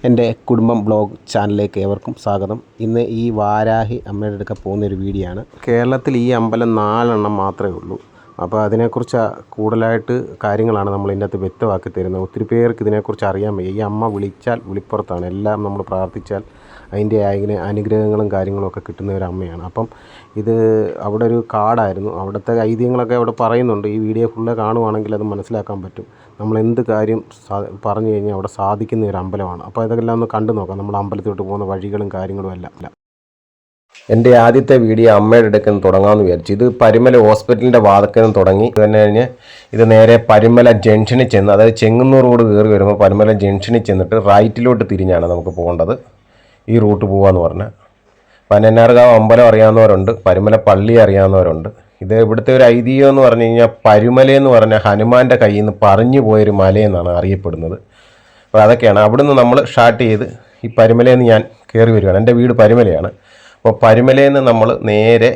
എൻ്റെ കുടുംബം ബ്ലോഗ് ചാനലിലേക്ക് ഏവർക്കും സ്വാഗതം. ഇന്ന് ഈ വാരാഹി അമ്മയുടെ അടുക്ക പോകുന്നൊരു വീഡിയോ ആണ്. കേരളത്തിൽ ഈ അമ്പലം 4 എണ്ണം മാത്രമേ ഉള്ളൂ. അപ്പോൾ അതിനെക്കുറിച്ച് കൂടുതലായിട്ട് കാര്യങ്ങളാണ് നമ്മൾ ഇതിനകത്ത് വ്യക്തമാക്കി തരുന്നത്. ഒത്തിരി പേർക്ക് ഇതിനെക്കുറിച്ച് അറിയാൻ വയ്യ. ഈ അമ്മ വിളിച്ചാൽ വിളിപ്പുറത്താണ്. എല്ലാം നമ്മൾ പ്രാർത്ഥിച്ചാൽ അതിൻ്റെ അനുഗ്രഹങ്ങളും കാര്യങ്ങളൊക്കെ കിട്ടുന്ന ഒരു അമ്മയാണ്. അപ്പം ഇത് അവിടെ ഒരു കാടായിരുന്നു. അവിടുത്തെ ഐതിഹ്യങ്ങളൊക്കെ അവിടെ പറയുന്നുണ്ട്. ഈ വീഡിയോ ഫുള്ള് കാണുവാണെങ്കിൽ അത് മനസ്സിലാക്കാൻ പറ്റും. നമ്മൾ എന്ത് കാര്യം പറഞ്ഞു കഴിഞ്ഞാൽ അവിടെ സാധിക്കുന്ന ഒരു അമ്പലമാണ്. അപ്പോൾ ഇതെല്ലാം ഒന്ന് കണ്ടു നോക്കാം. നമ്മൾ അമ്പലത്തിലോട്ട് പോകുന്ന വഴികളും കാര്യങ്ങളും എല്ലാം. എൻ്റെ ആദ്യത്തെ വീഡിയോ അമ്മയുടെ അടുക്കൽ നിന്ന് തുടങ്ങാമെന്ന് വിചാരിച്ചു. ഇത് പരുമല ഹോസ്പിറ്റലിൻ്റെ വാതക്കൽ നിന്ന് തുടങ്ങി. ഇത് തന്നെ കഴിഞ്ഞ് ഇത് നേരെ പരുമല ജംഗ്ഷനിൽ ചെന്ന്, അതായത് ചെങ്ങന്നൂർ റോഡ് കയറി വരുമ്പോൾ പരുമല ജംഗ്ഷനിൽ ചെന്നിട്ട് റൈറ്റിലോട്ട് തിരിഞ്ഞാണ് നമുക്ക് പോകേണ്ടത്. ഈ റൂട്ട് പോകാമെന്ന് പറഞ്ഞാൽ പനന്നാർകാവ് അമ്പലം അറിയാവുന്നവരുണ്ട്, പരുമല പള്ളി അറിയാവുന്നവരുണ്ട്. ഇത് ഇവിടുത്തെ ഒരു ഐതിഹ്യം എന്ന് പറഞ്ഞു കഴിഞ്ഞാൽ പരുമലയെന്ന് പറഞ്ഞാൽ ഹനുമാൻ്റെ കയ്യിൽ നിന്ന് പറഞ്ഞു പോയൊരു മലയെന്നാണ് അറിയപ്പെടുന്നത്. അപ്പോൾ അതൊക്കെയാണ്. അവിടുന്ന് നമ്മൾ സ്റ്റാർട്ട് ചെയ്ത് ഈ പരുമലയിൽ നിന്ന് ഞാൻ കയറി വരികയാണ്. എൻ്റെ വീട് പരുമലയാണ്. അപ്പോൾ പരുമലയിൽ നിന്ന് നമ്മൾ നേരെ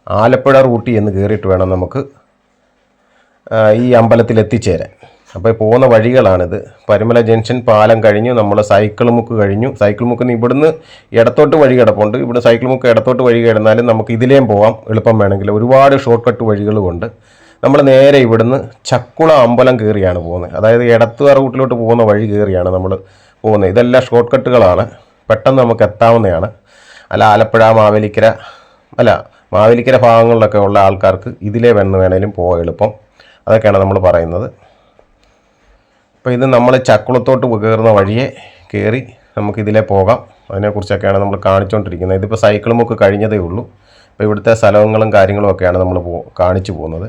ആലപ്പുഴ റൂട്ടിൽ എന്ന് കയറിയിട്ട് വേണം നമുക്ക് ഈ അമ്പലത്തിൽ എത്തിച്ചേരാൻ. അപ്പോൾ പോകുന്ന വഴികളാണിത്. പരുമല ജംഗ്ഷൻ പാലം കഴിഞ്ഞു നമ്മൾ സൈക്കിൾ മുക്ക് കഴിഞ്ഞു. സൈക്കിൾ മുക്കിൽ ഇവിടുന്ന് ഇടത്തോട്ട് വഴി കിടപ്പുണ്ട്. ഇവിടെ സൈക്കിൾ മുക്ക് ഇടത്തോട്ട് വഴി കിടന്നാലും നമുക്ക് ഇതിലേയും പോകാം എളുപ്പം വേണമെങ്കിൽ. ഒരുപാട് ഷോർട്ട് കട്ട് വഴികളുമുണ്ട്. നമ്മൾ നേരെ ഇവിടുന്ന് ചക്കുള അമ്പലം കയറിയാണ് പോകുന്നത്. അതായത് എടത്തുവാ റൂട്ടിലോട്ട് പോകുന്ന വഴി കയറിയാണ് നമ്മൾ പോകുന്നത്. ഇതെല്ലാം ഷോർട്ട് കട്ടുകളാണ്, പെട്ടെന്ന് നമുക്ക് എത്താവുന്നതാണ്. അല്ല ആലപ്പുഴ മാവേലിക്കര ഭാഗങ്ങളിലൊക്കെ ഉള്ള ആൾക്കാർക്ക് ഇതിലേ വേണേലും പോകാം എളുപ്പം. അതൊക്കെയാണ് നമ്മൾ പറയുന്നത്. അപ്പോൾ ഇത് നമ്മൾ ചക്കുളത്തോട്ട് കയറുന്ന വഴിയെ കയറി നമുക്കിതിലേ പോകാം. അതിനെക്കുറിച്ചൊക്കെയാണ് നമ്മൾ കാണിച്ചുകൊണ്ടിരിക്കുന്നത്. ഇതിപ്പോൾ സൈക്കിൾ മുക്ക് കഴിഞ്ഞതേ ഉള്ളൂ. അപ്പോൾ ഇവിടുത്തെ സ്ഥലങ്ങളും കാര്യങ്ങളും ഒക്കെയാണ് നമ്മൾ കാണിച്ചു പോകുന്നത്.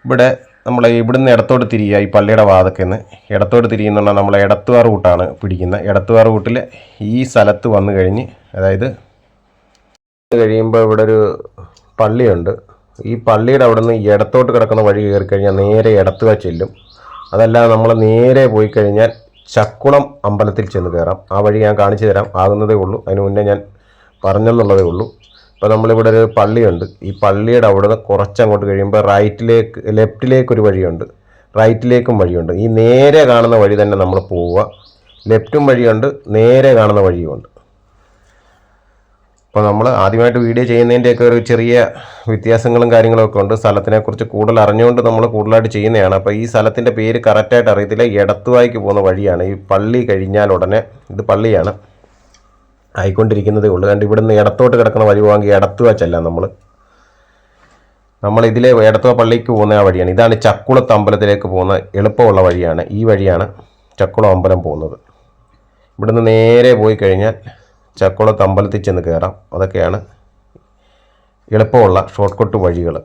ഇവിടെ നമ്മൾ ഇവിടുന്ന് ഇടത്തോട്ട് തിരിയുക. ഈ പള്ളിയുടെ വാതക്കൽ നിന്ന് ഇടത്തോട്ട് തിരിയുന്നുണ്ടെങ്കിൽ നമ്മൾ എടത്തുവാ റൂട്ടാണ് പിടിക്കുന്നത്. എടത്തുവാ റൂട്ടിൽ ഈ സ്ഥലത്ത് വന്നു കഴിഞ്ഞ്, അതായത് കഴിയുമ്പോൾ ഇവിടെ ഒരു പള്ളിയുണ്ട്. ഈ പള്ളിയുടെ അവിടെ നിന്ന് ഇടത്തോട്ട് കിടക്കുന്ന വഴി കയറി കഴിഞ്ഞാൽ നേരെ എടത്തുവാ ചെല്ലും. അതല്ലാതെ നമ്മൾ നേരെ പോയി കഴിഞ്ഞാൽ ചക്കുളം അമ്പലത്തിൽ ചെന്ന് കയറാം. ആ വഴി ഞാൻ കാണിച്ചു തരാം. ആകുന്നതേ ഉള്ളൂ. അതിന് മുന്നേ ഞാൻ പറഞ്ഞെന്നുള്ളതേ ഉള്ളൂ. ഇപ്പോൾ നമ്മളിവിടെ ഒരു പള്ളിയുണ്ട്. ഈ പള്ളിയുടെ അവിടെ നിന്ന് കുറച്ചങ്ങോട്ട് കഴിയുമ്പോൾ ലെഫ്റ്റിലേക്കൊരു വഴിയുണ്ട്, റൈറ്റിലേക്കും വഴിയുണ്ട്. ഈ നേരെ കാണുന്ന വഴി തന്നെ നമ്മൾ പോവുക. ലെഫ്റ്റും വഴിയുണ്ട്, നേരെ കാണുന്ന വഴിയുമുണ്ട്. അപ്പോൾ നമ്മൾ ആദ്യമായിട്ട് വീഡിയോ ചെയ്യുന്നതിൻ്റെയൊക്കെ ഒരു ചെറിയ വ്യത്യാസങ്ങളും കാര്യങ്ങളൊക്കെ ഉണ്ട്. സ്ഥലത്തിനെക്കുറിച്ച് കൂടുതൽ അറിഞ്ഞുകൊണ്ട് നമ്മൾ കൂടുതലായിട്ട് ചെയ്യുന്നതാണ്. അപ്പോൾ ഈ സ്ഥലത്തിൻ്റെ പേര് കറക്റ്റായിട്ട് അറിയത്തില്ല. എടത്തുവായ്ക്ക് പോകുന്ന വഴിയാണ്. ഈ പള്ളി കഴിഞ്ഞാൽ ഉടനെ ഇത് പള്ളിയാണ് ആയിക്കൊണ്ടിരിക്കുന്നതേ ഉള്ളൂ. കാരണം ഇവിടുന്ന് ഇടത്തോട്ട് കിടക്കുന്ന വഴി പോകാമെങ്കിൽ എടത്തുവാ ചെല്ലാം. നമ്മൾ ഇതിലെ എടത്തുവാ പള്ളിക്ക് പോകുന്ന ആ വഴിയാണ്. ഇതാണ് ചക്കുളത്ത് അമ്പലത്തിലേക്ക് പോകുന്ന എളുപ്പമുള്ള വഴിയാണ്. ഈ വഴിയാണ് ചക്കുളം അമ്പലം പോകുന്നത്. ഇവിടുന്ന് നേരെ പോയി കഴിഞ്ഞാൽ ചക്കുളത്ത് അമ്പലത്തിൽ ചെന്ന് കയറാം. അതൊക്കെയാണ് എളുപ്പമുള്ള ഷോർട്ട് കട്ട് വഴികൾ.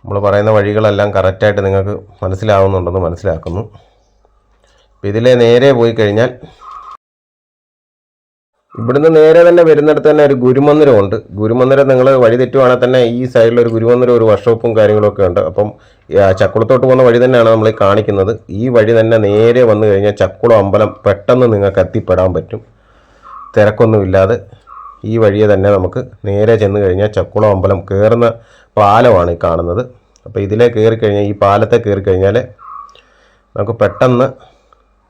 നമ്മൾ പറയുന്ന വഴികളെല്ലാം കറക്റ്റായിട്ട് നിങ്ങൾക്ക് മനസ്സിലാവുന്നുണ്ടെന്ന് മനസ്സിലാക്കുന്നു. അപ്പോൾ ഇതിലെ നേരെ പോയി കഴിഞ്ഞാൽ ഇവിടുന്ന് നേരെ തന്നെ വരുന്നിടത്ത് തന്നെ ഒരു ഗുരുമന്ദിരമുണ്ട്. ഗുരുമന്ദിരം നിങ്ങൾ വഴി തെറ്റുവാണെങ്കിൽ തന്നെ ഈ സൈഡിലൊരു ഗുരുമന്ദിരം, ഒരു വർക്ക്ഷോപ്പും കാര്യങ്ങളൊക്കെ ഉണ്ട്. അപ്പം ചക്കുളത്തോട്ട് പോകുന്ന വഴി തന്നെയാണ് നമ്മൾ കാണിക്കുന്നത്. ഈ വഴി തന്നെ നേരെ വന്നു കഴിഞ്ഞാൽ ചക്കുളം അമ്പലം പെട്ടെന്ന് നിങ്ങൾക്ക് എത്തിപ്പെടാൻ പറ്റും. തിരക്കൊന്നുമില്ലാതെ ഈ വഴിയെ തന്നെ നമുക്ക് നേരെ ചെന്ന് കഴിഞ്ഞാൽ ചക്കുളം അമ്പലം കയറുന്ന പാലമാണ് ഈ കാണുന്നത്. അപ്പോൾ ഇതിലേ കയറി കഴിഞ്ഞാൽ, ഈ പാലത്തെ കയറി കഴിഞ്ഞാൽ നമുക്ക് പെട്ടെന്ന്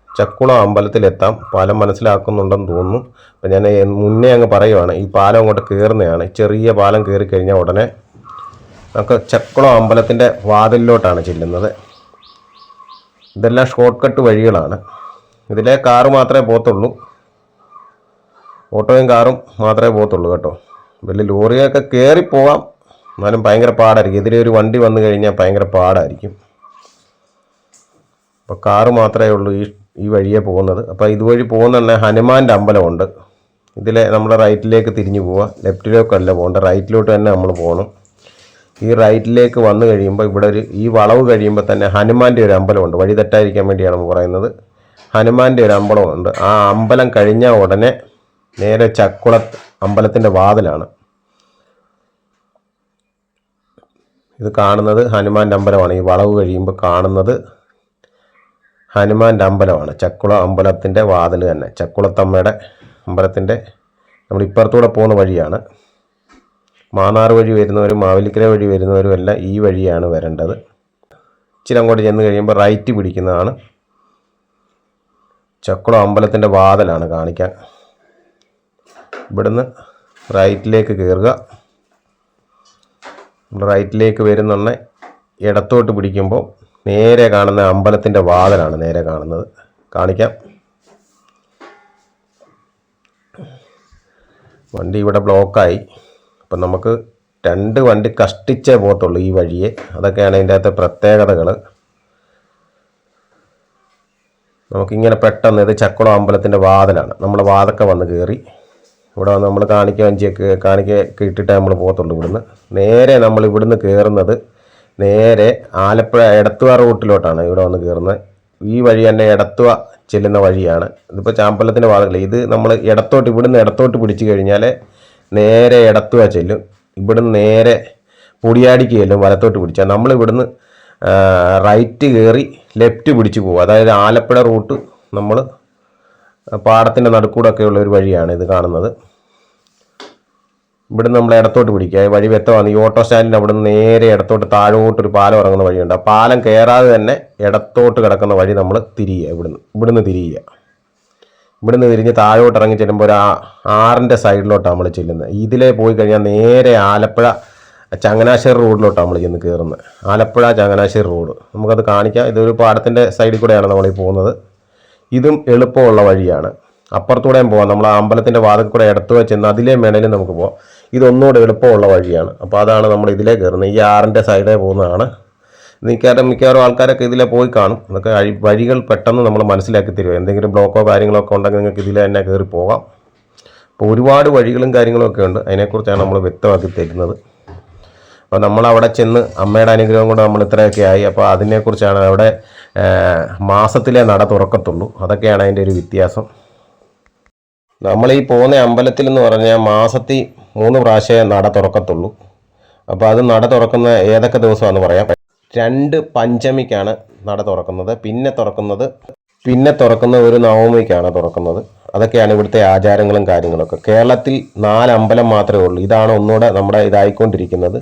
ചക്കുളം അമ്പലത്തിലെത്താം. പാലം മനസ്സിലാക്കുന്നുണ്ടെന്ന് തോന്നുന്നു. അപ്പം ഞാൻ മുന്നേ അങ്ങ് പറയുവാണ്, ഈ പാലം അങ്ങോട്ട് കയറുന്നതാണ്. ചെറിയ പാലം കയറി കഴിഞ്ഞാൽ ഉടനെ നമുക്ക് ചക്കുളം അമ്പലത്തിൻ്റെ വാതിലിലോട്ടാണ് ചെല്ലുന്നത്. ഇതെല്ലാം ഷോർട്ട് കട്ട് വഴികളാണ്. ഇതിലെ കാറ് മാത്രമേ പോകത്തുള്ളൂ, ഓട്ടോയും കാറും മാത്രമേ പോകത്തുള്ളൂ കേട്ടോ. വലിയ ലോറിയൊക്കെ കയറിപ്പോകാം, എന്നാലും ഭയങ്കര പാടായിരിക്കും. ഇതിലെ ഒരു വണ്ടി വന്നു കഴിഞ്ഞാൽ ഭയങ്കര പാടായിരിക്കും. അപ്പോൾ കാറ് മാത്രമേ ഉള്ളൂ ഈ വഴിയെ പോകുന്നത്. അപ്പോൾ ഇതുവഴി പോകുന്ന ഹനുമാൻ്റെ അമ്പലമുണ്ട്. ഇതിലെ നമ്മൾ റൈറ്റിലേക്ക് തിരിഞ്ഞു പോവുക. ലെഫ്റ്റിലേക്കല്ല പോകേണ്ട, റൈറ്റിലോട്ട് തന്നെ നമ്മൾ പോകണം. ഈ റൈറ്റിലേക്ക് വന്നു കഴിയുമ്പോൾ ഇവിടെ ഈ വളവ് കഴിയുമ്പോൾ തന്നെ ഹനുമാൻ്റെ ഒരു അമ്പലമുണ്ട്. വഴി തെറ്റായിരിക്കാൻ വേണ്ടിയാണ് നമ്മൾ പറയുന്നത്. ഹനുമാൻ്റെ ഒരു അമ്പലമുണ്ട്. ആ അമ്പലം കഴിഞ്ഞാൽ ഉടനെ നേരെ ചക്കുളത്ത് അമ്പലത്തിൻ്റെ വാതിലാണ്. ഇത് കാണുന്നത് ഹനുമാൻ്റെ അമ്പലമാണ്. ഈ വളവ് കഴിയുമ്പോൾ കാണുന്നത് ഹനുമാൻ്റെ അമ്പലമാണ്. ചക്കുളം അമ്പലത്തിൻ്റെ വാതിൽ തന്നെ. ചക്കുളത്തമ്മയുടെ അമ്പലത്തിൻ്റെ നമ്മൾ ഇപ്പുറത്തൂടെ പോകുന്ന വഴിയാണ്. മാന്നാർ വഴി വരുന്നവരും മാവേലിക്കര വഴി വരുന്നവരും എല്ലാം ഈ വഴിയാണ് വരേണ്ടത്. ഇച്ചിരി അങ്ങോട്ട് ചെന്ന് കഴിയുമ്പോൾ റൈറ്റ് പിടിക്കുന്നതാണ് ചക്കുളം അമ്പലത്തിൻ്റെ വാതിലാണ് കാണിക്കാൻ. ഇവിടുന്ന് റൈറ്റിലേക്ക് കയറുക. റൈറ്റിലേക്ക് വരുന്നുണ്ടെ ഇടത്തോട്ട് പിടിക്കുമ്പോൾ നേരെ കാണുന്ന അമ്പലത്തിൻ്റെ വാതിലാണ് നേരെ കാണുന്നത്. കാണിക്കാം. വണ്ടി ഇവിടെ ബ്ലോക്കായി. അപ്പം നമുക്ക് 2 വണ്ടി കഷ്ടിച്ചേ പോകത്തുള്ളൂ ഈ വഴിയെ. അതൊക്കെയാണ് ഇതിൻ്റെ അകത്തെ പ്രത്യേകതകൾ. നമുക്കിങ്ങനെ പെട്ടെന്ന് ഇത് ചക്കുളം അമ്പലത്തിൻ്റെ വാതിലാണ്. നമ്മൾ വാതൊക്കെ വന്ന് കയറി ഇവിടെ വന്ന് നമ്മൾ കാണിക്കൊക്കെ ഇട്ടിട്ടേ നമ്മൾ പോകത്തുള്ളൂ. ഇവിടുന്ന് നേരെ നമ്മൾ ഇവിടുന്ന് കയറുന്നത് നേരെ ആലപ്പുഴ എടത്തുവ റൂട്ടിലോട്ടാണ് ഇവിടെ വന്ന് കയറുന്നത്. ഈ വഴി തന്നെ എടത്തുവ ചെല്ലുന്ന വഴിയാണ്. ഇതിപ്പോൾ ചാമ്പലത്തിൻ്റെ വാതിൽ. ഇത് നമ്മൾ ഇവിടുന്ന് ഇടത്തോട്ട് പിടിച്ചു കഴിഞ്ഞാൽ നേരെ എടത്തുവ ചെല്ലും. ഇവിടുന്ന് നേരെ പൊടിയാടിക്ക് ചെല്ലും വലത്തോട്ട് പിടിച്ചാൽ. നമ്മൾ ഇവിടുന്ന് റൈറ്റ് കയറി ലെഫ്റ്റ് പിടിച്ച് പോകും. അതായത് ആലപ്പുഴ റൂട്ട് നമ്മൾ പാടത്തിൻ്റെ നടുക്കൂടൊക്കെ ഉള്ള ഒരു വഴിയാണ് ഇത് കാണുന്നത്. ഇവിടുന്ന് നമ്മൾ ഇടത്തോട്ട് പിടിക്കുക. വഴി വ്യക്തമാണ്. ഈ ഓട്ടോ സ്റ്റാൻഡിൻ്റെ അവിടെ നിന്ന് നേരെ ഇടത്തോട്ട് താഴോട്ടൊരു പാലം ഇറങ്ങുന്ന വഴിയുണ്ട്. ആ പാലം കയറാതെ തന്നെ ഇടത്തോട്ട് കിടക്കുന്ന വഴി നമ്മൾ തിരിയുക. ഇവിടുന്ന് തിരിയുക. ഇവിടുന്ന് തിരിഞ്ഞ് താഴോട്ട് ഇറങ്ങി ചെല്ലുമ്പോൾ ഒരു 6ൻ്റെ സൈഡിലോട്ടാണ് നമ്മൾ ചെല്ലുന്നത്. ഇതിലേ പോയി കഴിഞ്ഞാൽ നേരെ ആലപ്പുഴ ചങ്ങനാശ്ശേരി റോഡിലോട്ടാണ് നമ്മൾ ചെന്ന് കയറുന്നത്. ആലപ്പുഴ ചങ്ങനാശ്ശേരി റോഡ് നമുക്കത് കാണിക്കാം. ഇതൊരു പാടത്തിൻ്റെ സൈഡിൽ കൂടെയാണ് നമ്മളീ പോകുന്നത്. ഇതും എളുപ്പമുള്ള വഴിയാണ്. അപ്പുറത്തൂടെയും പോകാം. നമ്മൾ ആ അമ്പലത്തിൻ്റെ വാതിൽ കൂടെ ഇടത്ത് ചെന്ന് അതിലേ വേണേലും നമുക്ക് പോകാം. ഇതൊന്നുകൂടെ എളുപ്പമുള്ള വഴിയാണ്. അപ്പോൾ അതാണ് നമ്മൾ ഇതിലേ കയറുന്നത്. ഈ 6ൻ്റെ സൈഡേ പോകുന്നതാണ്. മിക്കവാറും ആൾക്കാരൊക്കെ ഇതിലെ പോയി കാണും. അതൊക്കെ വഴികൾ പെട്ടെന്ന് നമ്മൾ മനസ്സിലാക്കി തരും. എന്തെങ്കിലും ബ്ലോക്കോ കാര്യങ്ങളൊക്കെ ഉണ്ടെങ്കിൽ നിങ്ങൾക്ക് ഇതിലെ തന്നെ കയറി പോകാം. അപ്പോൾ ഒരുപാട് വഴികളും കാര്യങ്ങളും ഒക്കെ ഉണ്ട്. അതിനെക്കുറിച്ചാണ് നമ്മൾ വ്യക്തമാക്കി തരുന്നത്. അപ്പോൾ നമ്മളവിടെ ചെന്ന് അമ്മയുടെ അനുഗ്രഹം കൊണ്ട് നമ്മൾ ഇത്രയൊക്കെ ആയി. അപ്പോൾ അതിനെക്കുറിച്ചാണ്. അവിടെ മാസത്തിലെ നട തുറക്കത്തുള്ളൂ. അതൊക്കെയാണ് അതിൻ്റെ ഒരു വ്യത്യാസം. നമ്മൾ ഈ പോകുന്ന അമ്പലത്തിൽ എന്ന് പറഞ്ഞാൽ മാസത്തിൽ 3 പ്രാവശ്യമേ നട തുറക്കത്തുള്ളൂ. അപ്പോൾ അത് നട തുറക്കുന്ന ഏതൊക്കെ ദിവസമാണെന്ന് പറയാം. 2 പഞ്ചമിക്കാണ് നട തുറക്കുന്നത്. പിന്നെ തുറക്കുന്ന ഒരു നവമിക്കാണ് തുറക്കുന്നത്. അതൊക്കെയാണ് ഇവിടുത്തെ ആചാരങ്ങളും കാര്യങ്ങളൊക്കെ. കേരളത്തിൽ 4 അമ്പലം മാത്രമേ ഉള്ളൂ. ഇതാണ് ഒന്നുകൂടെ നമ്മുടെ ഇതായിക്കൊണ്ടിരിക്കുന്നത്.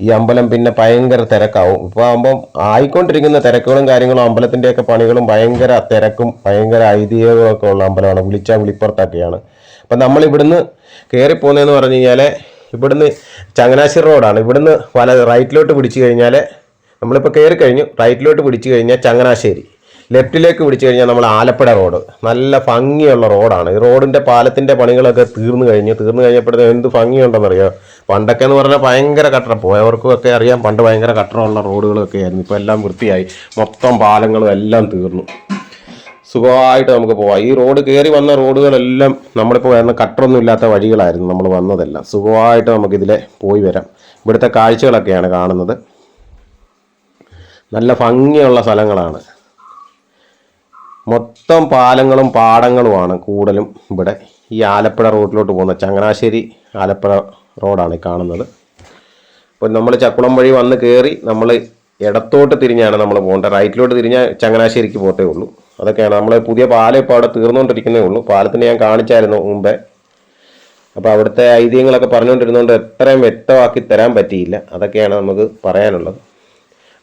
ഈ അമ്പലം പിന്നെ ഭയങ്കര തിരക്കാവും. ഇപ്പോൾ ആകുമ്പം ആയിക്കൊണ്ടിരിക്കുന്ന തിരക്കുകളും കാര്യങ്ങളും അമ്പലത്തിൻ്റെയൊക്കെ പണികളും ഭയങ്കര തിരക്കും ഭയങ്കര ഐതിഹ്യങ്ങളൊക്കെ ഉള്ള അമ്പലമാണ്. വിളിപ്പുറത്തൊക്കെയാണ്. അപ്പം നമ്മൾ ഇവിടുന്ന് കയറിപ്പോകുന്നതെന്ന് പറഞ്ഞു കഴിഞ്ഞാൽ ഇവിടുന്ന് ചങ്ങനാശ്ശേരി റോഡാണ്. ഇവിടുന്ന് റൈറ്റിലോട്ട് പിടിച്ചു കഴിഞ്ഞാൽ നമ്മളിപ്പോൾ കയറി കഴിഞ്ഞു. റൈറ്റിലോട്ട് പിടിച്ചു കഴിഞ്ഞാൽ ചങ്ങനാശ്ശേരി, ലെഫ്റ്റിലേക്ക് പിടിച്ചു കഴിഞ്ഞാൽ നമ്മൾ ആലപ്പുഴ റോഡ്. നല്ല ഭംഗിയുള്ള റോഡാണ്. ഈ റോഡിൻ്റെ പാലത്തിൻ്റെ പണികളൊക്കെ തീർന്നു കഴിഞ്ഞപ്പോഴത്തേക്കും എന്ത് ഭംഗിയുണ്ടെന്നറിയാം. പണ്ടൊക്കെ എന്ന് പറഞ്ഞാൽ ഭയങ്കര കട്ടറ. പോയവർക്കും ഒക്കെ അറിയാം. പണ്ട് ഭയങ്കര കട്ടറമുള്ള റോഡുകളൊക്കെ ആയിരുന്നു. ഇപ്പോൾ എല്ലാം വൃത്തിയായി. മൊത്തം പാലങ്ങളും എല്ലാം തീർന്നു. സുഖമായിട്ട് നമുക്ക് പോവാം. ഈ റോഡ് കയറി വന്ന റോഡുകളെല്ലാം നമ്മളിപ്പോൾ വരുന്ന കട്ടറൊന്നും ഇല്ലാത്ത വഴികളായിരുന്നു നമ്മൾ വന്നതെല്ലാം. സുഖമായിട്ട് നമുക്കിതിലെ പോയി വരാം. ഇവിടുത്തെ കാഴ്ചകളൊക്കെയാണ് കാണുന്നത്. നല്ല ഭംഗിയുള്ള സ്ഥലങ്ങളാണ്. മൊത്തം പാലങ്ങളും പാടങ്ങളുമാണ് കൂടുതലും ഇവിടെ. ഈ ആലപ്പുഴ റൂട്ടിലോട്ട് പോകുന്ന ചങ്ങനാശ്ശേരി ആലപ്പുഴ റോഡാണ് ഈ കാണുന്നത്. അപ്പോൾ നമ്മൾ ചക്കുളം വഴി വന്ന് കയറി നമ്മൾ ഇടത്തോട്ട് തിരിഞ്ഞാണ് നമ്മൾ പോകേണ്ടത്. റൈറ്റിലോട്ട് തിരിഞ്ഞാൽ ചങ്ങനാശ്ശേരിക്ക് പോകത്തേ ഉള്ളൂ. അതൊക്കെയാണ്. നമ്മൾ പുതിയ പാലം ഇപ്പോൾ അവിടെ തീർന്നുകൊണ്ടിരിക്കുന്നേ ഉള്ളൂ. പാലത്തിന് ഞാൻ കാണിച്ചായിരുന്നു മുമ്പേ. അപ്പോൾ അവിടുത്തെ ഐതിഹ്യങ്ങളൊക്കെ പറഞ്ഞുകൊണ്ടിരുന്നതുകൊണ്ട് എത്രയും വ്യക്തമാക്കി തരാൻ പറ്റിയില്ല. അതൊക്കെയാണ് നമുക്ക് പറയാനുള്ളത്.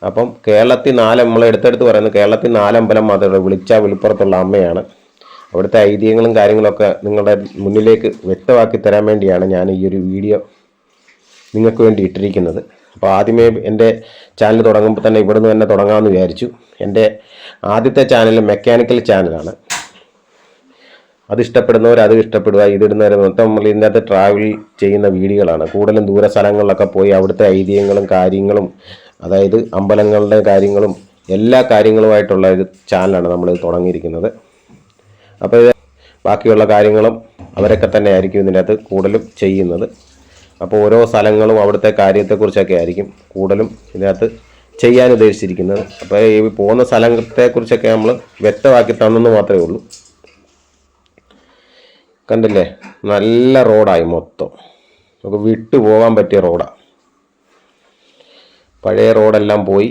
അപ്പം കേരളത്തിൽ 4 നമ്മൾ എടുത്തെടുത്ത് പറയുന്നത് കേരളത്തിൽ 4 അമ്പലം മാത്രമേ വിളിപ്പുറത്തുള്ള അമ്മയാണ്. അവിടുത്തെ ഐതിഹ്യങ്ങളും കാര്യങ്ങളൊക്കെ നിങ്ങളുടെ മുന്നിലേക്ക് വ്യക്തമാക്കി തരാൻ വേണ്ടിയാണ് ഞാൻ ഈ ഒരു വീഡിയോ നിങ്ങൾക്ക് വേണ്ടി ഇട്ടിരിക്കുന്നത്. അപ്പോൾ ആദ്യമേ എൻ്റെ ചാനൽ തുടങ്ങുമ്പോൾ തന്നെ ഇവിടുന്ന് തന്നെ തുടങ്ങാമെന്ന് വിചാരിച്ചു. എൻ്റെ ആദ്യത്തെ ചാനൽ മെക്കാനിക്കൽ ചാനലാണ്. അത് ഇഷ്ടപ്പെടുന്നവർ അത് ഇഷ്ടപ്പെടുക. ഇതിടുന്നവർ മൊത്തം നമ്മൾ ഇതിനകത്ത് ട്രാവൽ ചെയ്യുന്ന വീഡിയോകളാണ്. കൂടുതലും ദൂര സ്ഥലങ്ങളിലൊക്കെ പോയി അവിടുത്തെ ഐതിഹ്യങ്ങളും കാര്യങ്ങളും, അതായത് അമ്പലങ്ങളുടെ കാര്യങ്ങളും എല്ലാ കാര്യങ്ങളുമായിട്ടുള്ള ഒരു ചാനലാണ് നമ്മൾ തുടങ്ങിയിരിക്കുന്നത്. അപ്പോൾ ഇത് ബാക്കിയുള്ള കാര്യങ്ങളും അവരൊക്കെ തന്നെ ആയിരിക്കും ഇതിൻ്റെ അകത്ത് കൂടുതലും ചെയ്യുന്നത്. അപ്പോൾ ഓരോ സ്ഥലങ്ങളും അവിടുത്തെ കാര്യത്തെക്കുറിച്ചൊക്കെ ആയിരിക്കും കൂടുതലും ഇതിനകത്ത് ചെയ്യാൻ ഉദ്ദേശിച്ചിരിക്കുന്നത്. അപ്പോൾ ഈ പോകുന്ന സ്ഥലത്തെക്കുറിച്ചൊക്കെ നമ്മൾ വ്യക്തമാക്കി തന്നെന്ന് മാത്രമേ ഉള്ളൂ. കണ്ടില്ലേ, നല്ല റോഡായി മൊത്തം. നമുക്ക് വിട്ടു പോകാൻ പറ്റിയ റോഡാണ്. പഴയ റോഡെല്ലാം പോയി.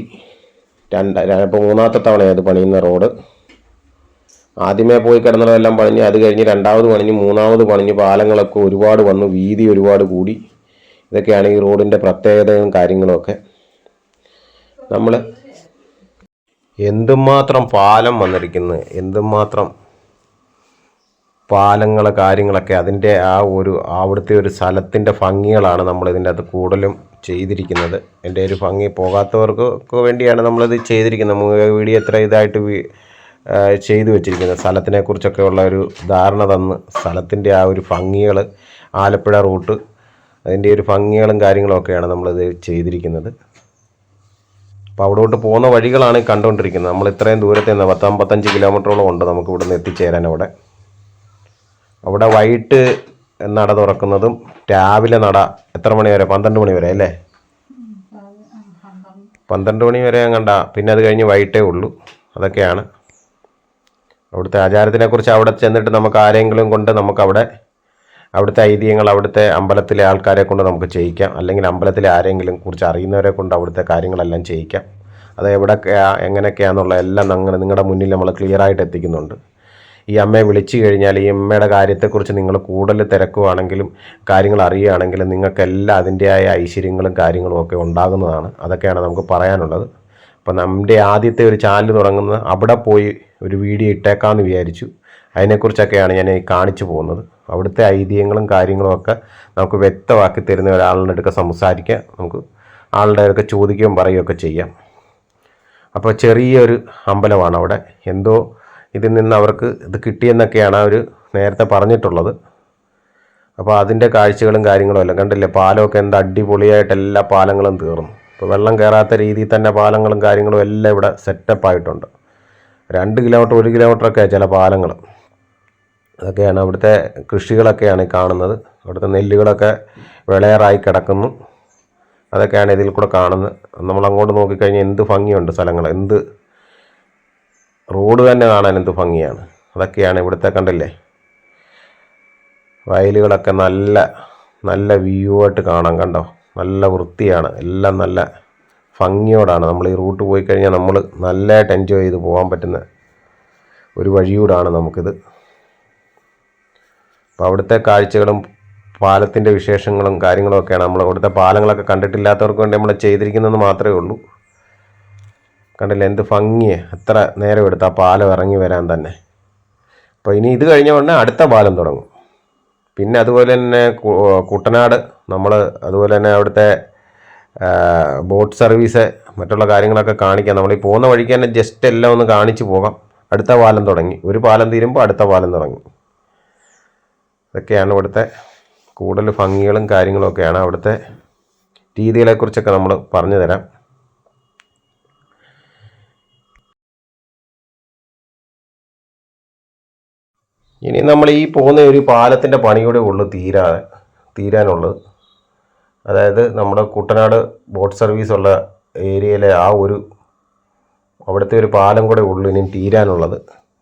ഇപ്പോൾ 3ാമത്തെ തവണയാണ് അത് പണിയുന്ന റോഡ്. ആദ്യമേ പോയി കിടന്നതെല്ലാം പണിഞ്ഞ്, അത് കഴിഞ്ഞ് 2ാമത് പണിഞ്ഞ്, 3ാമത് പണിഞ്ഞ്, പാലങ്ങളൊക്കെ ഒരുപാട് വന്നു, വീതി ഒരുപാട് കൂടി. ഇതൊക്കെയാണ് ഈ റോഡിൻ്റെ പ്രത്യേകതകളും കാര്യങ്ങളുമൊക്കെ. നമ്മൾ എന്തുമാത്രം പാലം വന്നിരിക്കുന്നത്, എന്തുമാത്രം പാലങ്ങൾ കാര്യങ്ങളൊക്കെ അതിൻ്റെ അവിടുത്തെ ഒരു സ്ഥലത്തിൻ്റെ ഭംഗികളാണ് നമ്മൾ ഇതിൻ്റെ അകത്ത് കൂടുതലും ചെയ്തിരിക്കുന്നത്. എൻ്റെ ഒരു ഭംഗി പോകാത്തവർക്ക് വേണ്ടിയാണ് നമ്മളിത് ചെയ്തിരിക്കുന്നത്. വീഡിയോ എത്ര ഇതായിട്ട് ചെയ്തു വെച്ചിരിക്കുന്നത് സ്ഥലത്തിനെക്കുറിച്ചൊക്കെ ഉള്ള ഒരു ധാരണ തന്ന് സ്ഥലത്തിൻ്റെ ആ ഒരു ഭംഗികൾ, ആലപ്പുഴ റൂട്ട് അതിൻ്റെ ഒരു ഭംഗികളും കാര്യങ്ങളൊക്കെയാണ് നമ്മളിത് ചെയ്തിരിക്കുന്നത്. അപ്പോൾ അവിടോട്ട് പോകുന്ന വഴികളാണ് കണ്ടുകൊണ്ടിരിക്കുന്നത്. നമ്മൾ ഇത്രയും ദൂരത്ത് നിന്ന് 55 കിലോമീറ്ററോളം ഉണ്ട് നമുക്ക് ഇവിടെ നിന്ന് എത്തിച്ചേരാൻ. അവിടെ വൈകിട്ട് നട തുറക്കുന്നതും രാവിലെ നട എത്ര മണി വരെ? 12 മണി വരെ അല്ലേ? 12 മണി വരെ കണ്ട, പിന്നെ അത് കഴിഞ്ഞ് വൈകിട്ടേ ഉള്ളൂ. അതൊക്കെയാണ് അവിടുത്തെ ആചാരത്തിനെക്കുറിച്ച്. അവിടെ ചെന്നിട്ട് നമുക്ക് ആരെങ്കിലും കൊണ്ട് അവിടുത്തെ ഐതിഹ്യങ്ങൾ അവിടുത്തെ അമ്പലത്തിലെ ആൾക്കാരെ കൊണ്ട് നമുക്ക് ചെയ്യിക്കാം, അല്ലെങ്കിൽ അമ്പലത്തിലെ ആരെങ്കിലും കുറിച്ച് അറിയുന്നവരെ കൊണ്ട് അവിടുത്തെ കാര്യങ്ങളെല്ലാം ചെയ്യിക്കാം. അത് എവിടെയൊക്കെയാണ് എങ്ങനെയൊക്കെയാണെന്നുള്ള എല്ലാം നിങ്ങളുടെ മുന്നിൽ നമ്മൾ ക്ലിയറായിട്ട് എത്തിക്കുന്നുണ്ട്. ഈ അമ്മയെ വിളിച്ചു കഴിഞ്ഞാൽ ഈ അമ്മയുടെ കാര്യത്തെക്കുറിച്ച് നിങ്ങൾ കൂടുതൽ തിരക്കുവാണെങ്കിലും കാര്യങ്ങൾ അറിയുകയാണെങ്കിലും നിങ്ങൾക്കെല്ലാം അതിൻ്റെതായ ഐശ്വര്യങ്ങളും കാര്യങ്ങളും ഒക്കെ ഉണ്ടാകുന്നതാണ്. അതൊക്കെയാണ് നമുക്ക് പറയാനുള്ളത്. അപ്പോൾ നമ്മുടെ ആദ്യത്തെ ഒരു ചാനൽ തുടങ്ങുന്നത് അവിടെ പോയി ഒരു വീഡിയോ ഇട്ടേക്കാമെന്ന് വിചാരിച്ചു. അതിനെക്കുറിച്ചൊക്കെയാണ് ഞാൻ കാണിച്ചു പോകുന്നത്. അവിടുത്തെ ഐതിഹ്യങ്ങളും കാര്യങ്ങളും ഒക്കെ നമുക്ക് വ്യക്തമാക്കി തരുന്ന ഒരാളുടെ അടുക്ക സംസാരിക്കാം, നമുക്ക് ആളുടെ അടുക്ക ചോദിക്കുകയും പറയുകയൊക്കെ ചെയ്യാം. അപ്പോൾ ചെറിയൊരു അമ്പലമാണ് അവിടെ. എന്തോ ഇതിൽ നിന്ന് അവർക്ക് ഇത് കിട്ടിയെന്നൊക്കെയാണ് അവർ നേരത്തെ പറഞ്ഞിട്ടുള്ളത്. അപ്പോൾ അതിൻ്റെ കാഴ്ചകളും കാര്യങ്ങളും എല്ലാം കണ്ടില്ലേ. പാലമൊക്കെ എന്താ അടിപൊളിയായിട്ട് എല്ലാ പാലങ്ങളും തീർന്നു. ഇപ്പോൾ വെള്ളം കയറാത്ത രീതിയിൽ തന്നെ പാലങ്ങളും കാര്യങ്ങളും എല്ലാം ഇവിടെ സെറ്റപ്പായിട്ടുണ്ട്. 2 കിലോമീറ്റർ 1 കിലോമീറ്ററൊക്കെ ചില പാലങ്ങൾ. അതൊക്കെയാണ് അവിടുത്തെ കൃഷികളൊക്കെയാണ് കാണുന്നത്. അവിടുത്തെ നെല്ലുകളൊക്കെ വിളയാറായി കിടക്കുന്നു. അതൊക്കെയാണ് ഇതിൽ കൂടെ കാണുന്നത്. നമ്മൾ അങ്ങോട്ട് നോക്കിക്കഴിഞ്ഞാൽ എന്ത് ഭംഗിയുണ്ട് സ്ഥലങ്ങൾ, എന്ത് റോഡ് തന്നെ കാണാൻ എന്ത് ഭംഗിയാണ്. അതൊക്കെയാണ് ഇവിടുത്തെ കണ്ടില്ലേ. വയലുകളൊക്കെ നല്ല നല്ല വ്യൂ ആയിട്ട് കാണാം. കണ്ടോ, നല്ല വൃത്തിയാണ്. എല്ലാം നല്ല ഭംഗിയോടാണ്. നമ്മൾ ഈ റൂട്ട് പോയി കഴിഞ്ഞാൽ നമ്മൾ നല്ലതായിട്ട് എൻജോയ് ചെയ്ത് പോകാൻ പറ്റുന്ന ഒരു വഴിയൂടാണ് നമുക്കിത്. അപ്പോൾ അവിടുത്തെ കാഴ്ചകളും പാലത്തിൻ്റെ വിശേഷങ്ങളും കാര്യങ്ങളും ഒക്കെയാണ്. നമ്മൾ അവിടുത്തെ പാലങ്ങളൊക്കെ കണ്ടിട്ടില്ലാത്തവർക്ക് വേണ്ടി നമ്മൾ ചെയ്തിരിക്കുന്നതെന്ന് മാത്രമേ ഉള്ളൂ. കണ്ടില്ലേ എന്ത് ഭംഗിയെ, എത്ര നേരം എടുത്ത് ആ പാലം ഇറങ്ങി വരാൻ തന്നെ. അപ്പോൾ ഇനി ഇത് കഴിഞ്ഞ ഉടനെ അടുത്ത പാലം തുടങ്ങും. പിന്നെ അതുപോലെ തന്നെ കുട്ടനാട് നമ്മൾ അതുപോലെ തന്നെ അവിടുത്തെ ബോട്ട് സർവീസ് മറ്റുള്ള കാര്യങ്ങളൊക്കെ കാണിക്കാം. നമ്മൾ ഈ പോകുന്ന വഴിക്ക് തന്നെ ജസ്റ്റ് എല്ലാം ഒന്ന് കാണിച്ചു പോകാം. അടുത്ത പാലം തുടങ്ങി, ഒരു പാലം തീരുമ്പോൾ അടുത്ത പാലം തുടങ്ങി. ഇതൊക്കെയാണ് ഇവിടുത്തെ കൂടുതൽ ഭംഗികളും കാര്യങ്ങളൊക്കെയാണ്. അവിടുത്തെ രീതികളെക്കുറിച്ചൊക്കെ നമ്മൾ പറഞ്ഞു തരാം. ഇനി നമ്മൾ ഈ പോകുന്ന ഒരു പാലത്തിൻ്റെ പണിയുടെ ഉള്ളു തീരാനുള്ളത്. അതായത് നമ്മുടെ കുട്ടനാട് ബോട്ട് സർവീസ് ഉള്ള ഏരിയയിലെ അവിടുത്തെ ഒരു പാലം കൂടെ ഉള്ളു ഇനി തീരാനുള്ളത്.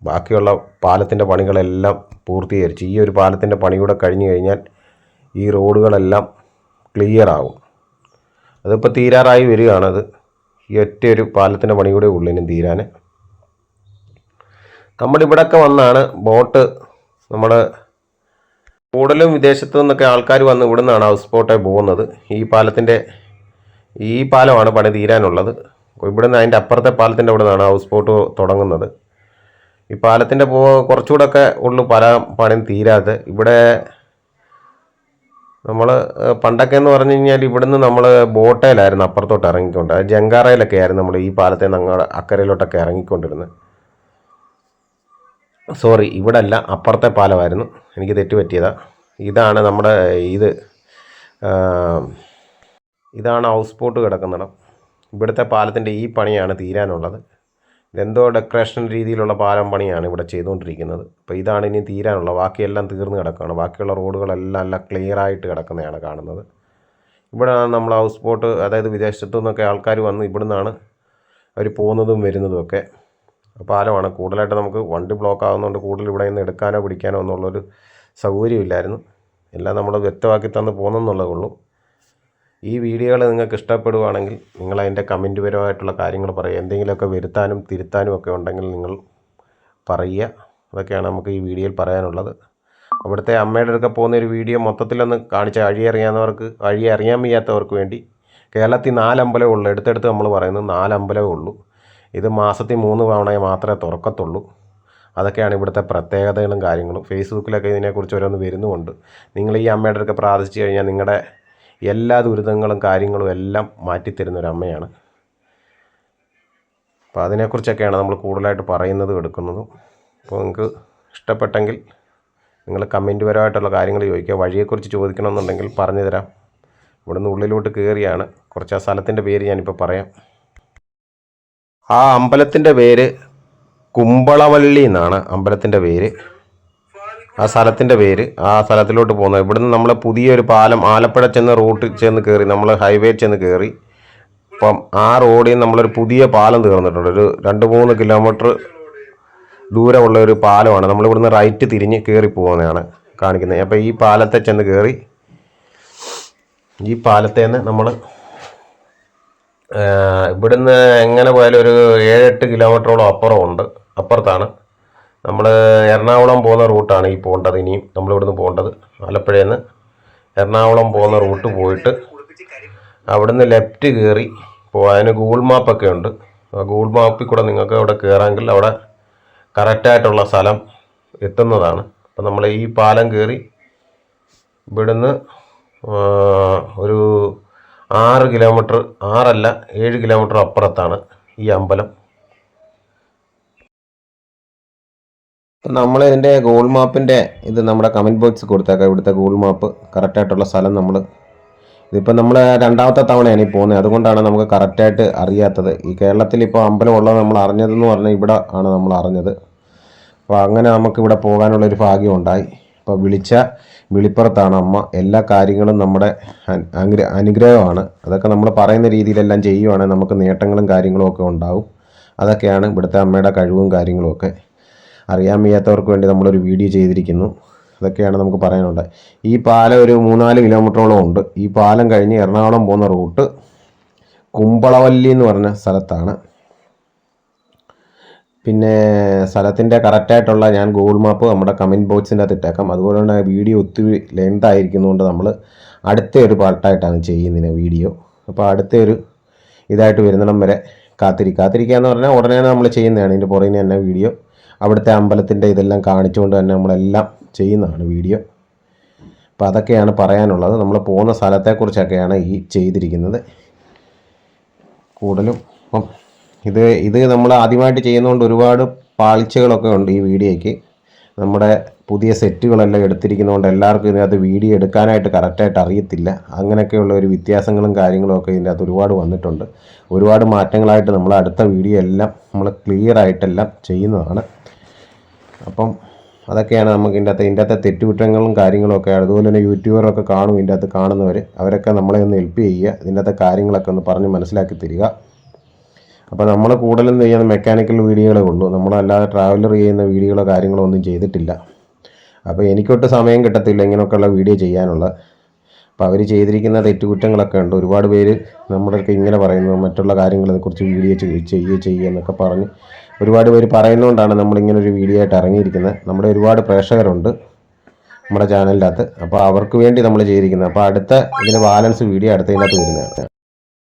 ബാക്കിയുള്ള പാലത്തിൻ്റെ പണികളെല്ലാം പൂർത്തീകരിച്ചു. ഈ ഒരു പാലത്തിൻ്റെ പണി കൂടെ കഴിഞ്ഞ് കഴിഞ്ഞാൽ ഈ റോഡുകളെല്ലാം ക്ലിയർ ആവും. അതിപ്പോൾ തീരാറായി വരികയാണത്. ഈ ഒറ്റയൊരു പാലത്തിൻ്റെ പണി കൂടെ ഉള്ളു ഇനി തീരാൻ. നമ്മുടെ ഇവിടെയൊക്കെ വന്നാണ് ബോട്ട്, നമ്മൾ കൂടുതലും വിദേശത്തു നിന്നൊക്കെ ആൾക്കാർ വന്ന് ഇവിടെ നിന്നാണ് ഹൗസ് ബോട്ടിൽ പോകുന്നത്. ഈ പാലമാണ് പണി തീരാനുള്ളത്. ഇവിടെ നിന്ന് അതിൻ്റെ അപ്പുറത്തെ പാലത്തിൻ്റെ അവിടെ നിന്നാണ് ഹൗസ് ബോട്ട് തുടങ്ങുന്നത്. ഈ പാലത്തിൻ്റെ കുറച്ചുകൂടെ ഒക്കെ ഉള്ളു പണി തീരാതെ. ഇവിടെ നമ്മൾ പണ്ടൊക്കെ എന്ന് പറഞ്ഞു കഴിഞ്ഞാൽ ഇവിടുന്ന് നമ്മൾ ബോട്ടയിലായിരുന്നു അപ്പുറത്തോട്ട് ഇറങ്ങിക്കൊണ്ട്, ജങ്കാറയിലൊക്കെ ആയിരുന്നു നമ്മൾ ഈ പാലത്തെ അങ്ങോട്ട് അക്കരയിലോട്ടൊക്കെ ഇറങ്ങിക്കൊണ്ടിരുന്നത്. സോറി, ഇവിടെ അല്ല, അപ്പുറത്തെ പാലമായിരുന്നു, എനിക്ക് തെറ്റ് പറ്റിയതാണ്. ഇതാണ് നമ്മുടെ ഇതാണ് ഹൗസ് ബോട്ട് കിടക്കുന്നിടം. ഇവിടുത്തെ പാലത്തിൻ്റെ ഈ പണിയാണ് തീരാനുള്ളത്. ഇതെന്തോ ഡെക്കറേഷൻ രീതിയിലുള്ള പാലം പണിയാണ് ഇവിടെ ചെയ്തുകൊണ്ടിരിക്കുന്നത്. അപ്പോൾ ഇതാണ് ഇനി തീരാനുള്ളത്. ബാക്കിയെല്ലാം തീർന്ന് കിടക്കുകയാണ്. ബാക്കിയുള്ള റോഡുകളെല്ലാം നല്ല ക്ലിയറായിട്ട് കിടക്കുന്നതാണ് കാണുന്നത്. ഇവിടെ നമ്മൾ ഹൗസ് ബോട്ട്, അതായത് വിദേശത്തു നിന്നൊക്കെ ആൾക്കാർ വന്ന് ഇവിടെ നിന്നാണ് അവർ പോകുന്നതും വരുന്നതുമൊക്കെ. പാലമാണ്. കൂടുതലായിട്ട് നമുക്ക് വണ്ടി ബ്ലോക്ക് ആകുന്നതുകൊണ്ട് കൂടുതൽ ഇവിടെ നിന്ന് എടുക്കാനോ പിടിക്കാനോ എന്നുള്ളൊരു സൗകര്യമില്ലായിരുന്നു. എല്ലാം നമ്മൾ വ്യക്തമാക്കി തന്ന് പോകുന്നെന്നുള്ളതേ ഉള്ളൂ. ഈ വീഡിയോകൾ നിങ്ങൾക്ക് ഇഷ്ടപ്പെടുകയാണെങ്കിൽ നിങ്ങൾ അതിൻ്റെ കമൻറ്റ് പരമായിട്ടുള്ള കാര്യങ്ങൾ പറയുക. എന്തെങ്കിലുമൊക്കെ വരുത്താനും തിരുത്താനും ഒക്കെ ഉണ്ടെങ്കിൽ നിങ്ങൾ പറയുക. അതൊക്കെയാണ് നമുക്ക് ഈ വീഡിയോയിൽ പറയാനുള്ളത്. അവിടുത്തെ അമ്മയുടെ അടുക്ക പോകുന്ന ഒരു വീഡിയോ മൊത്തത്തിലൊന്ന് കാണിച്ച വഴി അറിയാൻ വയ്യാത്തവർക്ക് വേണ്ടി. കേരളത്തിൽ 4 അമ്പലമേ ഉള്ളൂ. എടുത്തെടുത്ത് നമ്മൾ പറയുന്നത് 4 അമ്പലമേ ഉള്ളൂ. ഇത് മാസത്തിൽ 3 തവണ മാത്രമേ തുറക്കത്തുള്ളൂ. അതൊക്കെയാണ് ഇവിടുത്തെ പ്രത്യേകതകളും കാര്യങ്ങളും. ഫേസ്ബുക്കിലൊക്കെ ഇതിനെക്കുറിച്ച് ഓരോന്ന് വരുന്നുമുണ്ട്. നിങ്ങൾ ഈ അമ്മയുടെ അടുത്ത് പ്രാർത്ഥിച്ചു കഴിഞ്ഞാൽ നിങ്ങളുടെ എല്ലാ ദുരിതങ്ങളും കാര്യങ്ങളും എല്ലാം മാറ്റിത്തരുന്ന ഒരു അമ്മയാണ്. അപ്പോൾ അതിനെക്കുറിച്ചൊക്കെയാണ് നമ്മൾ കൂടുതലായിട്ട് പറയുന്നതും എടുക്കുന്നതും. അപ്പോൾ നിങ്ങൾക്ക് ഇഷ്ടപ്പെട്ടെങ്കിൽ നിങ്ങൾ കമൻറ്റ് പരമായിട്ടുള്ള കാര്യങ്ങൾ ചോദിക്കുക. വഴിയെക്കുറിച്ച് ചോദിക്കണമെന്നുണ്ടെങ്കിൽ പറഞ്ഞു തരാം. ഇവിടുന്ന് ഉള്ളിലോട്ട് കയറിയാണ്. കുറച്ച് ആ സ്ഥലത്തിൻ്റെ പേര് ഞാനിപ്പോൾ പറയാം. ആ അമ്പലത്തിൻ്റെ പേര് കുമ്പളവള്ളി എന്നാണ് അമ്പലത്തിൻ്റെ പേര്. ആ സ്ഥലത്തിൻ്റെ പേര്. ആ സ്ഥലത്തിലോട്ട് പോകുന്നത് ഇവിടുന്ന് നമ്മൾ പുതിയൊരു പാലം ആലപ്പുഴ ചെന്ന് റൂട്ടിൽ ചെന്ന് കയറി, നമ്മൾ ഹൈവേ ചെന്ന് കയറി. അപ്പം ആ റോഡിൽ നമ്മളൊരു പുതിയ പാലം തീർന്നിട്ടുണ്ട്. ഒരു 2-3 കിലോമീറ്റർ ദൂരമുള്ള ഒരു പാലമാണ്. നമ്മളിവിടുന്ന് റൈറ്റ് തിരിഞ്ഞ് കയറി പോകുന്നതാണ് കാണിക്കുന്നത്. അപ്പോൾ ഈ പാലത്തെ ചെന്ന് കയറി, ഈ പാലത്തേന്ന് നമ്മൾ ഇവിടുന്ന് എങ്ങനെ പോയാലും ഒരു 7-8 കിലോമീറ്ററോളം അപ്പുറത്താണ്. നമ്മൾ എറണാകുളം പോകുന്ന റൂട്ടാണ് ഈ പോകേണ്ടത്. ഇനിയും നമ്മളിവിടുന്ന് പോകേണ്ടത് ആലപ്പുഴയിൽ നിന്ന് എറണാകുളം പോകുന്ന റൂട്ട് പോയിട്ട് അവിടുന്ന് ലെഫ്റ്റ് കയറി അതിന് ഗൂഗിൾ മാപ്പൊക്കെ ഉണ്ട്. ആ ഗൂഗിൾ മാപ്പിൽ കൂടെ നിങ്ങൾക്ക് അവിടെ കയറാമെങ്കിൽ അവിടെ കറക്റ്റായിട്ടുള്ള സ്ഥലം എത്തുന്നതാണ്. അപ്പം നമ്മൾ ഈ പാലം കയറി ഇവിടുന്ന് ഒരു 6 കിലോമീറ്റർ, 7 കിലോമീറ്റർ അപ്പുറത്താണ് ഈ അമ്പലം. അപ്പം നമ്മൾ ഇതിൻ്റെ ഗൂഗിൾ മാപ്പിൻ്റെ ഇത് നമ്മുടെ കമൻറ്റ് ബോക്സിൽ കൊടുത്തേക്കാം. ഇവിടുത്തെ ഗൂഗിൾ മാപ്പ് കറക്റ്റായിട്ടുള്ള സ്ഥലം ഇതിപ്പോൾ നമ്മൾ 2ാമത്തെ തവണയാണ് ഈ പോകുന്നത്. അതുകൊണ്ടാണ് നമുക്ക് കറക്റ്റായിട്ട് അറിയാത്തത്. ഈ കേരളത്തിൽ ഇപ്പോൾ അമ്പലം ഉള്ളത് നമ്മൾ അറിഞ്ഞതെന്ന് പറഞ്ഞാൽ ഇവിടെ ആണ് നമ്മൾ അറിഞ്ഞത്. അപ്പോൾ അങ്ങനെ നമുക്കിവിടെ പോകാനുള്ളൊരു ഭാഗ്യം ഉണ്ടായി. അപ്പോൾ വിളിപ്പുറത്താണ് അമ്മ. എല്ലാ കാര്യങ്ങളും നമ്മുടെ അനുഗ്രഹമാണ്. അതൊക്കെ നമ്മൾ പറയുന്ന രീതിയിലെല്ലാം ചെയ്യുവാണെങ്കിൽ നമുക്ക് നേട്ടങ്ങളും കാര്യങ്ങളും ഒക്കെ ഉണ്ടാവും. അതൊക്കെയാണ് ഇവിടുത്തെ അമ്മയുടെ കഴിവും കാര്യങ്ങളുമൊക്കെ. അറിയാൻ വയ്യാത്തവർക്ക് വേണ്ടി നമ്മളൊരു വീഡിയോ ചെയ്തിരിക്കുന്നു. അതൊക്കെയാണ് നമുക്ക് പറയാനുള്ളത്. ഈ പാലം ഒരു 3-4 കിലോമീറ്ററോളം ഉണ്ട്. ഈ പാലം കഴിഞ്ഞ് എറണാകുളം പോകുന്ന റൂട്ട് കുമ്പളവല്ലി എന്ന് പറഞ്ഞ സ്ഥലത്താണ്. പിന്നെ സ്ഥലത്തിൻ്റെ കറക്റ്റായിട്ടുള്ള ഞാൻ ഗൂഗിൾ മാപ്പ് നമ്മുടെ കമൻറ്റ് ബോക്സിൻ്റെ അകത്ത് ഇട്ടേക്കാം. അതുപോലെ തന്നെ വീഡിയോ ഒത്തിരി ലെങ്ത് ആയിരിക്കുന്നതുകൊണ്ട് നമ്മൾ അടുത്തൊരു പാർട്ടായിട്ടാണ് ചെയ്യുന്നത് വീഡിയോ. അപ്പോൾ അടുത്തൊരു ഇതായിട്ട് വരുന്നിടം വരെ കാത്തിരിക്കുക എന്ന് പറഞ്ഞാൽ ഉടനെ നമ്മൾ ചെയ്യുന്നതാണ്. ഇതിൻ്റെ പുറകിന് തന്നെ വീഡിയോ അവിടുത്തെ അമ്പലത്തിൻ്റെ ഇതെല്ലാം കാണിച്ചുകൊണ്ട് തന്നെ നമ്മളെല്ലാം ചെയ്യുന്നതാണ് വീഡിയോ. അപ്പോൾ അതൊക്കെയാണ് പറയാനുള്ളത്. നമ്മൾ പോകുന്ന സ്ഥലത്തെക്കുറിച്ചൊക്കെയാണ് ഈ ചെയ്തിരിക്കുന്നത് കൂടുതലും. അപ്പം ഇത് നമ്മൾ ആദ്യമായിട്ട് ചെയ്യുന്നതുകൊണ്ട് ഒരുപാട് പാളിച്ചകളൊക്കെ ഉണ്ട് ഈ വീഡിയോയ്ക്ക്. നമ്മുടെ പുതിയ സെറ്റുകളെല്ലാം എടുത്തിരിക്കുന്നതുകൊണ്ട് എല്ലാവർക്കും ഇതിനകത്ത് വീഡിയോ എടുക്കാനായിട്ട് കറക്റ്റായിട്ട് അറിയത്തില്ല. അങ്ങനെയൊക്കെയുള്ള ഒരു വ്യത്യാസങ്ങളും കാര്യങ്ങളും ഒക്കെ ഇതിൻ്റെ അകത്ത് ഒരുപാട് വന്നിട്ടുണ്ട്. ഒരുപാട് മാറ്റങ്ങളായിട്ട് നമ്മൾ അടുത്ത വീഡിയോ എല്ലാം നമ്മൾ ക്ലിയർ ആയിട്ടെല്ലാം ചെയ്യുന്നതാണ്. അപ്പം അതൊക്കെയാണ് നമുക്ക് ഇതിൻ്റെ അകത്തെ തെറ്റുകുറ്റങ്ങളും കാര്യങ്ങളൊക്കെ. അതുപോലെ തന്നെ യൂട്യൂബറൊക്കെ കാണും ഇതിൻ്റെ അകത്ത് കാണുന്നവർ. അവരൊക്കെ നമ്മളെ ഒന്ന് ഹെൽപ്പ് ചെയ്യുക. ഇതിൻ്റെ അകത്തെ കാര്യങ്ങളൊക്കെ ഒന്ന് പറഞ്ഞ് മനസ്സിലാക്കി തരിക. അപ്പോൾ നമ്മൾ കൂടുതലും ചെയ്യുന്ന മെക്കാനിക്കൽ വീഡിയോകളേ ഉള്ളൂ. നമ്മളല്ലാതെ ട്രാവലർ ചെയ്യുന്ന വീഡിയോകളോ കാര്യങ്ങളോ ഒന്നും ചെയ്തിട്ടില്ല. അപ്പോൾ എനിക്കൊട്ട് സമയം കിട്ടത്തില്ല ഇങ്ങനെയൊക്കെയുള്ള വീഡിയോ ചെയ്യാനുള്ള. അപ്പോൾ അവർ ചെയ്തിരിക്കുന്ന തെറ്റുകുറ്റങ്ങളൊക്കെ ഉണ്ട്. ഒരുപാട് പേര് നമ്മുടെയൊക്കെ ഇങ്ങനെ പറയുന്നു, മറ്റുള്ള കാര്യങ്ങളെക്കുറിച്ച് വീഡിയോ ചെയ്യുക എന്നൊക്കെ പറഞ്ഞ് ഒരുപാട് പേര് പറയുന്നതുകൊണ്ടാണ് നമ്മളിങ്ങനൊരു വീഡിയോ ആയിട്ട് ഇറങ്ങിയിരിക്കുന്നത്. നമ്മുടെ ഒരുപാട് പ്രേക്ഷകരുണ്ട് നമ്മുടെ ചാനലിൻ്റെ അകത്ത്. അപ്പോൾ അവർക്ക് വേണ്ടി നമ്മൾ ചെയ്തിരിക്കുന്നത്. അപ്പോൾ ഇതിന് ബാലൻസ് വീഡിയോ അടുത്തതിനകത്ത് വരുന്നതാണ്.